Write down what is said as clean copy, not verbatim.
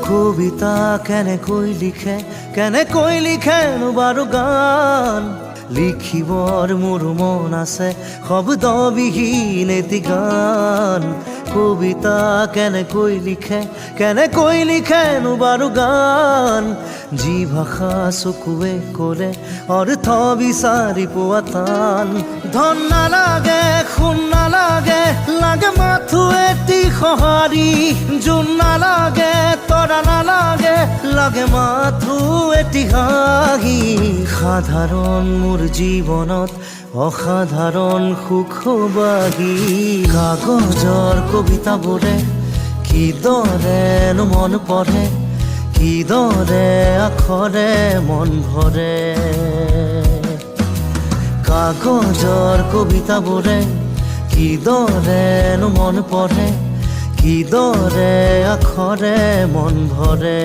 কবিতা কেনেকৈ লিখেনো বাৰু গান লিখিবৰ মোৰ মন আছে শব্দবিহীন এটি গান কবিতা কেনেকৈ লিখেনো বাৰু গান যি ভাষা চকুৱে ক'লে অৰ্থ বিচাৰি পোৱা টান ধন নালাগে সোণ নালাগে লাগে মাথো এটি সঁহাৰি জোন নালাগে তৰা নালাগে লাগে মাথো এটি হাঁহি সাধাৰণ মোৰ জীৱনত অসাধাৰণ সুখবাহী কাগজৰ কবিতাবোৰে কিদৰেনো মন পঢ়ে কিদৰে আখৰে মন ভৰে কাগজৰ কবিতাবোৰে কিদৰেনো মন পঢ়ে কিদৰে আখৰে মন ভৰে